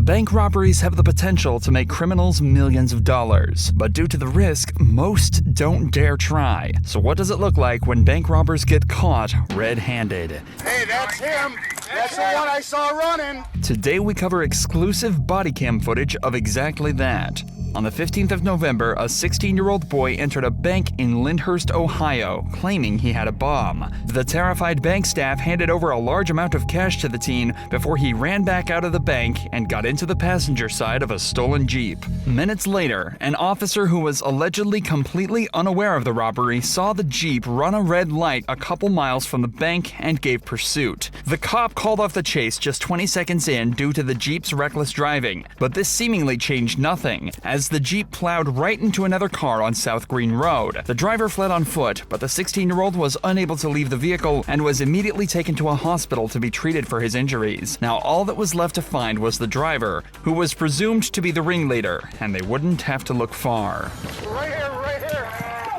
Bank robberies have the potential to make criminals millions of dollars, but due to the risk, most don't dare try. So what does it look like when bank robbers get caught red-handed? Hey, that's him. That's the one I saw running. Today we cover exclusive body cam footage of exactly that. On the 15th of November, a 16-year-old boy entered a bank in Lyndhurst, Ohio, claiming he had a bomb. The terrified bank staff handed over a large amount of cash to the teen before he ran back out of the bank and got into the passenger side of a stolen Jeep. Minutes later, an officer who was allegedly completely unaware of the robbery saw the Jeep run a red light a couple miles from the bank and gave pursuit. The cop called off the chase just 20 seconds in due to the Jeep's reckless driving, but this seemingly changed nothing, as the Jeep plowed right into another car on South Green Road. The driver fled on foot, but the 16-year-old was unable to leave the vehicle and was immediately taken to a hospital to be treated for his injuries. Now all that was left to find was the driver, who was presumed to be the ringleader, and they wouldn't have to look far. Right here, right here,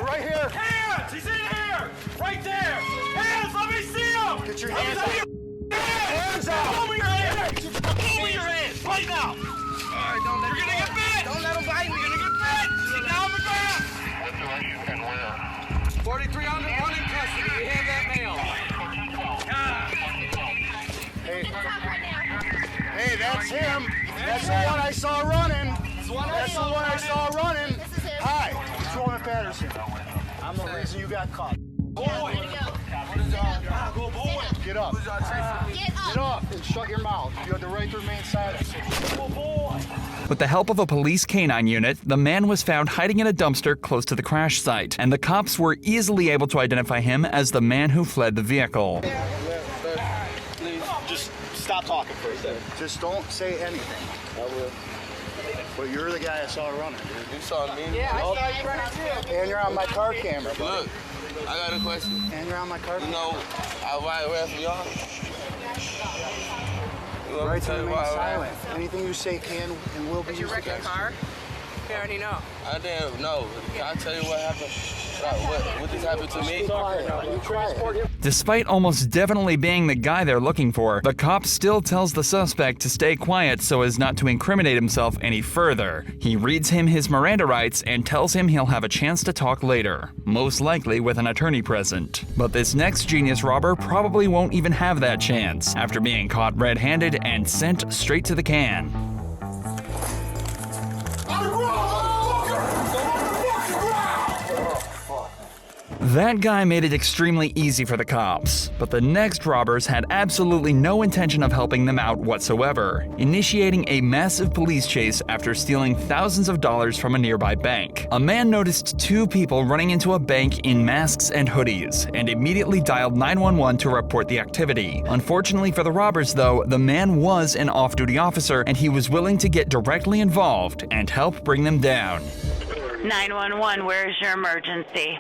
right here. Hands! He's in here! Right there! Hands! Let me see him! Get your hands up. Hands up. Pull me your hands! Pull me your hands! Right now! Alright, don't let You're gonna get bit! Don't let him bite me. You're gonna get bit! Sit down on the ground! 4300 running custody. You have that mail. Hey, that's him. That's the one I saw running. That's the one I saw running. Hi, it's Roman Patterson. I'm the reason you got caught. Boy! Go boy! Get up. Get up and shut your mouth. You have the right to remain silent. Go boy! With the help of a police canine unit, the man was found hiding in a dumpster close to the crash site, and the cops were easily able to identify him as the man who fled the vehicle. Please, just stop talking for a second. Just don't say anything. I will. But you're the guy I saw running, dude. You saw me? Yeah, I saw you running too. And you're on my car camera, buddy. Look, I got a question. And you're on my car You camera. know, I ride around for y'all. You want me Right to to tell you remain why I silent. Anything you say can and will be used against you. We already know. I didn't know. Can I tell you what happened? What just happened to me? Be quiet. You quiet. Despite almost definitely being the guy they're looking for, the cop still tells the suspect to stay quiet so as not to incriminate himself any further. He reads him his Miranda rights and tells him he'll have a chance to talk later, most likely with an attorney present. But this next genius robber probably won't even have that chance, after being caught red-handed and sent straight to the can. That guy made it extremely easy for the cops, but the next robbers had absolutely no intention of helping them out whatsoever, initiating a massive police chase after stealing thousands of dollars from a nearby bank. A man noticed two people running into a bank in masks and hoodies, and immediately dialed 911 to report the activity. Unfortunately for the robbers, though, the man was an off-duty officer, and he was willing to get directly involved and help bring them down. 911, where is your emergency?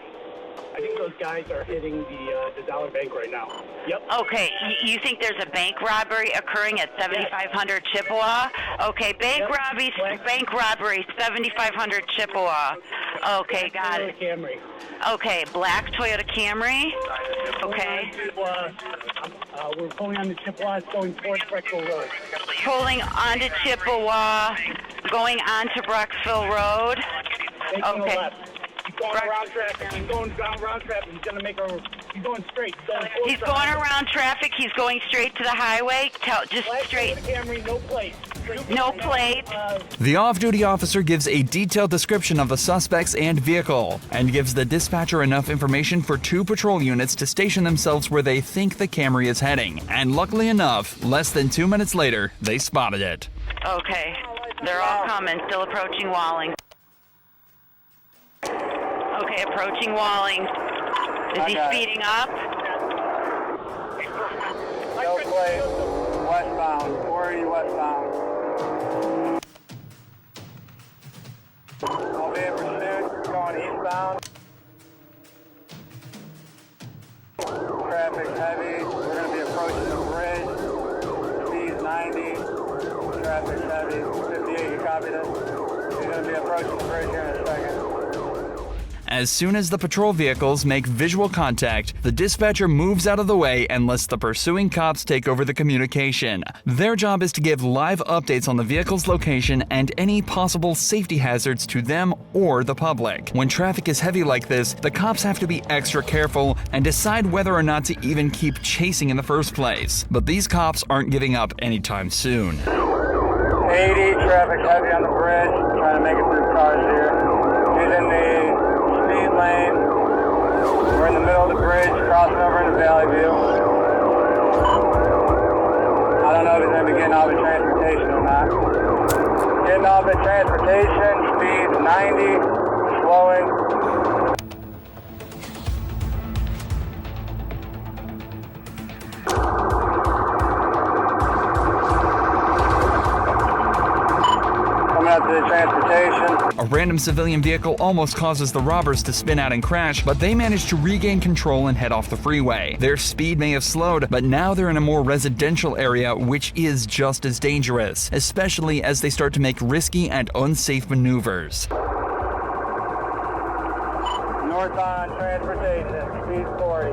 I think those guys are hitting the Dollar Bank right now. Yep. Okay, you think there's a bank robbery occurring at 7500 Chippewa? Okay, bank robbery, 7500 Chippewa. Okay, got it. Camry. Okay, black Toyota Camry. Okay. We're pulling on the Chippewa, it's going towards Brecksville Road. Pulling onto Chippewa, going onto Brecksville Road. Taking a Okay. left. He's going around traffic. He's going around traffic. He's going straight. He's going around traffic. He's going straight to the highway. Just straight. Camry, no plate. No plate. The off-duty officer gives a detailed description of the suspects and vehicle, and gives the dispatcher enough information for 2 patrol units to station themselves where they think the Camry is heading. And luckily enough, less than 2 minutes later, they spotted it. Okay, they're all coming. Still approaching Walling. Okay, approaching Walling. Is he speeding up? No plate. Westbound. 480 westbound. I'll be in pursuit. Going eastbound. Traffic heavy. We're going to be approaching the bridge. Speed 90. Traffic heavy. 58, you copy this? We're going to be approaching the bridge here in a second. As soon as the patrol vehicles make visual contact, the dispatcher moves out of the way and lets the pursuing cops take over the communication. Their job is to give live updates on the vehicle's location and any possible safety hazards to them or the public. When traffic is heavy like this, the cops have to be extra careful and decide whether or not to even keep chasing in the first place. But these cops aren't giving up anytime soon. 80, traffic heavy on the bridge, trying to make it through cars here. He's in the speed lane. We're in the middle of the bridge, crossing over into Valley View. I don't know if he's going to be getting off at transportation or not. Getting off at transportation, speed 90, slowing. Coming up to the transportation. A random civilian vehicle almost causes the robbers to spin out and crash, but they manage to regain control and head off the freeway. Their speed may have slowed, but now they're in a more residential area, which is just as dangerous, especially as they start to make risky and unsafe maneuvers. Northbound transportation, speed 40.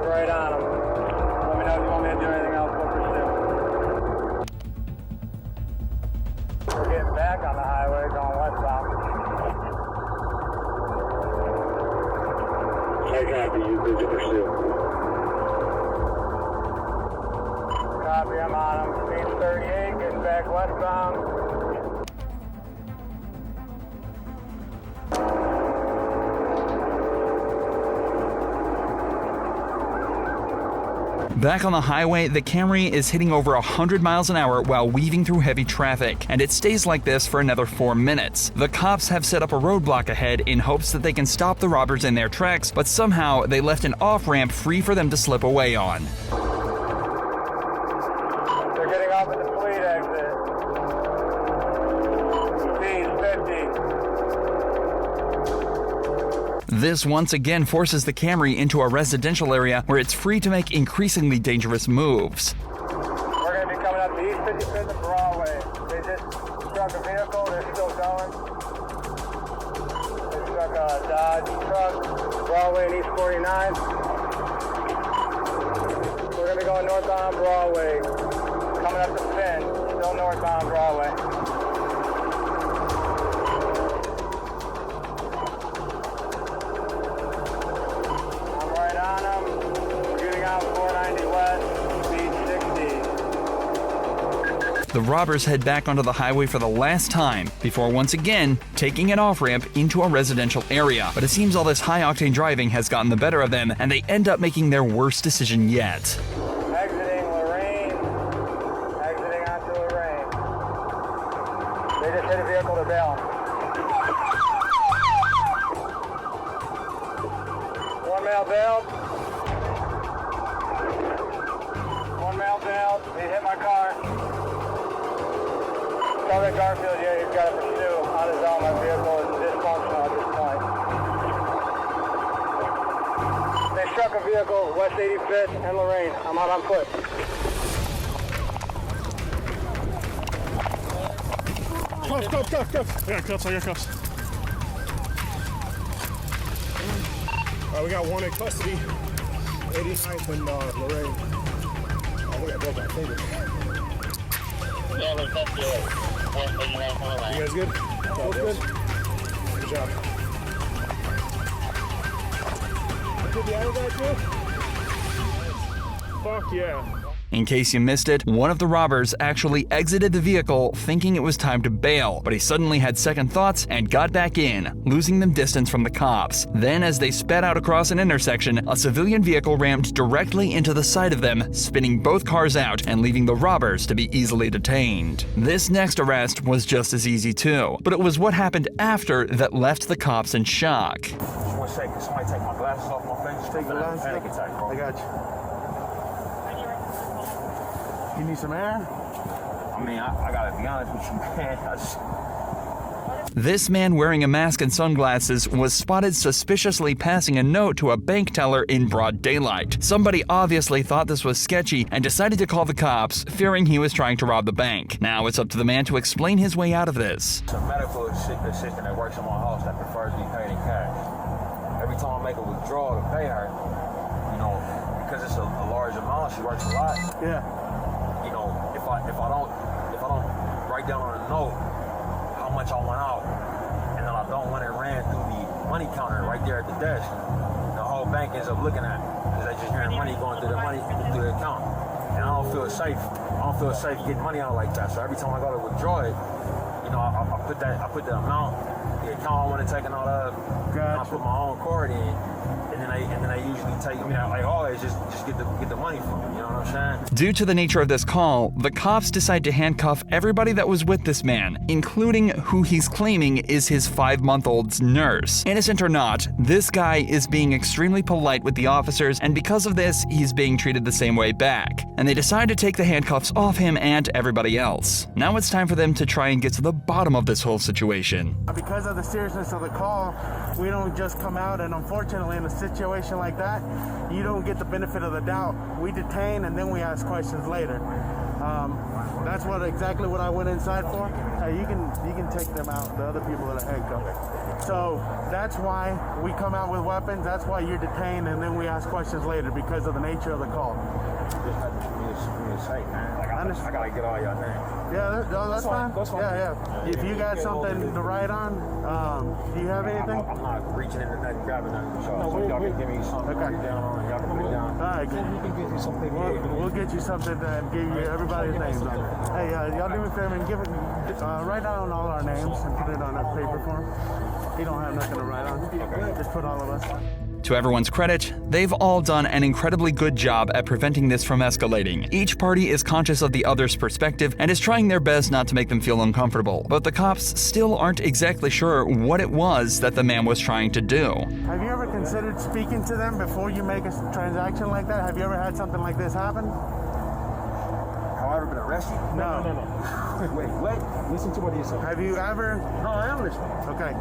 Right on them. Let me know if you want me to do anything else. We'll pursue. We're getting back on the highway, going westbound. I copy you, good to pursue. Copy, I'm on them. Speed 38, getting back westbound. Back on the highway, the Camry is hitting over 100 miles an hour while weaving through heavy traffic, and it stays like this for another 4 minutes. The cops have set up a roadblock ahead in hopes that they can stop the robbers in their tracks, but somehow they left an off-ramp free for them to slip away on. They're getting off at the fleet exit. Speed 50. This once again forces the Camry into a residential area where it's free to make increasingly dangerous moves. We're going to be coming up to East 55th and Broadway. They just struck a vehicle. They're still going. They struck a Dodge truck, Broadway and East 49. We're going to be going northbound Broadway. Coming up to Finn, still northbound Broadway. I'm right on them. Shooting out 490 west, speed 60. The robbers head back onto the highway for the last time before once again taking an off-ramp into a residential area. But it seems all this high-octane driving has gotten the better of them, and they end up making their worst decision yet. Exiting Lorraine. Exiting onto Lorraine. They just hit a vehicle to bail. One male bailed. One male bailed. He hit my car. Tell that Garfield, yeah, he's got to pursue on his own. My vehicle is dysfunctional at this point. They struck a vehicle, West 85th and Lorraine. I'm out on foot. Cuffs. I got cuffs. We got one in custody. 89th and Lorraine. Oh, we got broke my finger. You guys good? Both good? Good job. Did the other guy too? Fuck yeah. In case you missed it, one of the robbers actually exited the vehicle thinking it was time to bail, but he suddenly had second thoughts and got back in, losing them distance from the cops. Then, as they sped out across an intersection, a civilian vehicle rammed directly into the side of them, spinning both cars out and leaving the robbers to be easily detained. This next arrest was just as easy too, but it was what happened after that left the cops in shock. Just 1 second. Somebody take my glasses off my face. Take the glasses panic off? attack, bro. I got you. You need some air? I mean, I gotta be honest with you, man. This man wearing a mask and sunglasses was spotted suspiciously passing a note to a bank teller in broad daylight. Somebody obviously thought this was sketchy and decided to call the cops, fearing he was trying to rob the bank. Now it's up to the man to explain his way out of this. It's a medical assistant that works in my house that prefers to be paid in cash. every time I make a withdrawal to pay her, you know, because it's a large amount, she works a lot. Yeah. You know, if I don't write down on a note how much I went out, and then I don't want it ran through the money counter right there at the desk, the whole bank ends up looking at it because they just hearing money going through the account, and I don't feel safe. I don't feel safe getting money out like that. So every time I go to withdraw it, you know, I put the amount, the account I want to take it out of, and I put my own card in, and then they usually take. I mean, I always just get the money from them. You know what I'm saying? Due to the nature of this call, the cops decide to handcuff everybody that was with this man, including who he's claiming is his 5-month-old's nurse. Innocent or not, this guy is being extremely polite with the officers, and because of this, he's being treated the same way back. And they decide to take the handcuffs off him and everybody else. Now it's time for them to try and get to the bottom of this whole situation. Because of the seriousness of the call, we don't just come out, and unfortunately in a situation like that, you don't get the benefit of the doubt. We detain and then we ask questions later. That's exactly what I went inside for. Hey, you can take them out, the other people that are handcuffed. So that's why we come out with weapons. That's why you're detained, and then we ask questions later because of the nature of the call. Just had to be a sight, man. Like I gotta get all y'all names. Yeah, that's fine. That's fine. Yeah. If you got something to write on, do you have anything? I'm not reaching into nothing, grabbing nothing. So y'all can give me something to put down on. Y'all can put it down. All right, we can get you something. We'll get you something and give you everybody's names on it. Hey, y'all do me a favor and give it, write down all our names and put it on a paper form. You don't have nothing to write on. Okay. Just put all of us. To everyone's credit, they've all done an incredibly good job at preventing this from escalating. Each party is conscious of the other's perspective and is trying their best not to make them feel uncomfortable. But the cops still aren't exactly sure what it was that the man was trying to do. Have you ever considered speaking to them before you make a transaction like that? Have you ever had something like this happen? Have I ever been arrested? No. Wait, what? Listen to what he said. Have you ever? No, I am listening. Okay.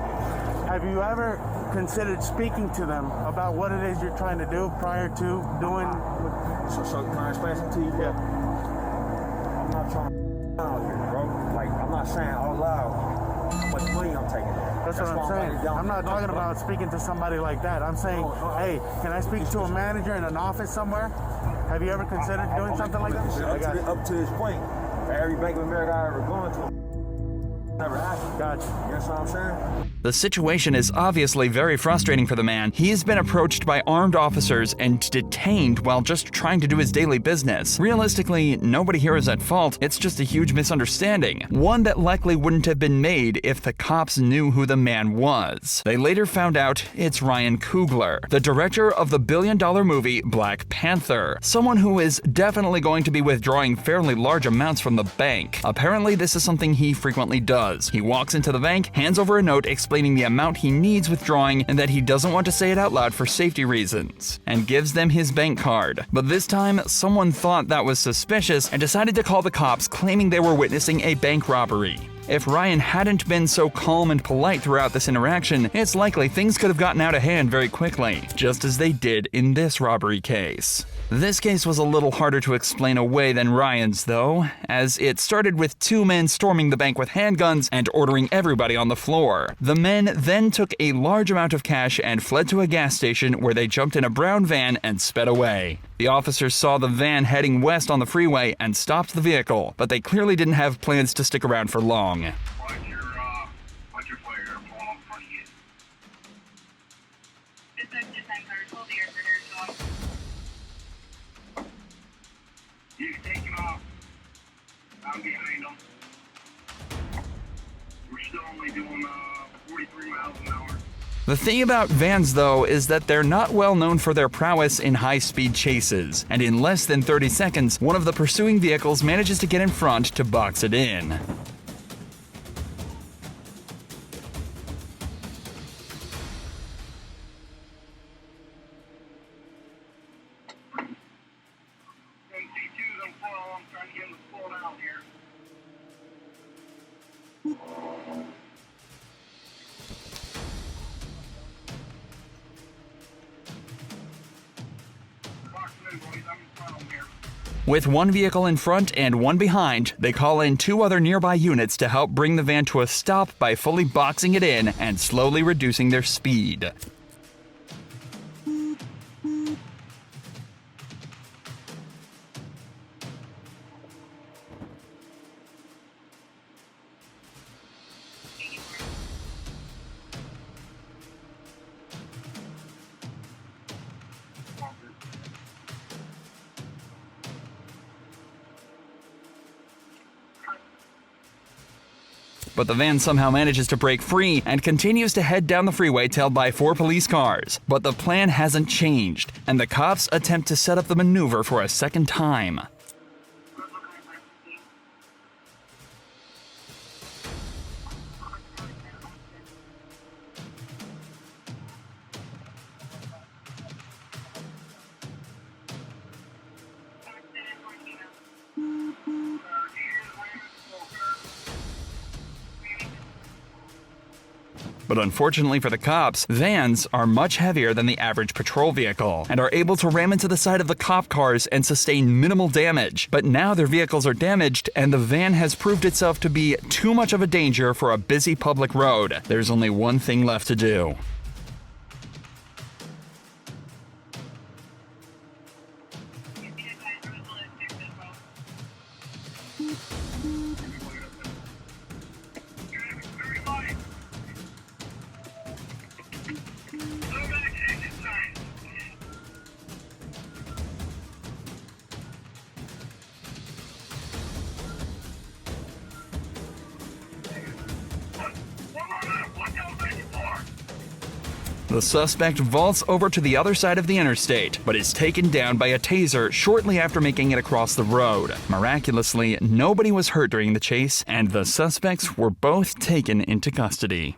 Have you ever considered speaking to them about what it is you're trying to do prior to doing? So can I explain something to you, bro? Yeah. I'm not trying to out here, bro. Like, I'm not saying out loud how much money I'm taking. That's what I'm saying. I'm not talking about speaking to somebody like that. I'm saying, hey, can I speak to a manager in an office somewhere? Have you ever considered doing something like that? Up to this point, every Bank of America I ever gone to, never happened. Gotcha. You know what I'm saying? The situation is obviously very frustrating for the man. He's been approached by armed officers and detained while just trying to do his daily business. Realistically, nobody here is at fault. It's just a huge misunderstanding. One that likely wouldn't have been made if the cops knew who the man was. They later found out it's Ryan Coogler, the director of the billion-dollar movie Black Panther. Someone who is definitely going to be withdrawing fairly large amounts from the bank. Apparently, this is something he frequently does. He walks into the bank, hands over a note explaining the amount he needs withdrawing and that he doesn't want to say it out loud for safety reasons, and gives them his bank card. But this time, someone thought that was suspicious and decided to call the cops, claiming they were witnessing a bank robbery. If Ryan hadn't been so calm and polite throughout this interaction, it's likely things could have gotten out of hand very quickly, just as they did in this robbery case. This case was a little harder to explain away than Ryan's, though, as it started with 2 men storming the bank with handguns and ordering everybody on the floor. The men then took a large amount of cash and fled to a gas station where they jumped in a brown van and sped away. The officers saw the van heading west on the freeway and stopped the vehicle, but they clearly didn't have plans to stick around for long. Watch your flare pull on front of you. This is Defense Hold the air for nurse. You can take him off. I'm behind him. We're still only doing 43 miles an hour. The thing about vans, though, is that they're not well known for their prowess in high-speed chases, and in less than 30 seconds, one of the pursuing vehicles manages to get in front to box it in. MC2's on full. I'm trying to get him to slow down here. With one vehicle in front and one behind, they call in 2 other nearby units to help bring the van to a stop by fully boxing it in and slowly reducing their speed. but the van somehow manages to break free and continues to head down the freeway tailed by 4 police cars. But the plan hasn't changed, and the cops attempt to set up the maneuver for a second time. But unfortunately for the cops, vans are much heavier than the average patrol vehicle and are able to ram into the side of the cop cars and sustain minimal damage. But now their vehicles are damaged and the van has proved itself to be too much of a danger for a busy public road. There's only one thing left to do. The suspect vaults over to the other side of the interstate, but is taken down by a taser shortly after making it across the road. Miraculously, nobody was hurt during the chase, and the suspects were both taken into custody.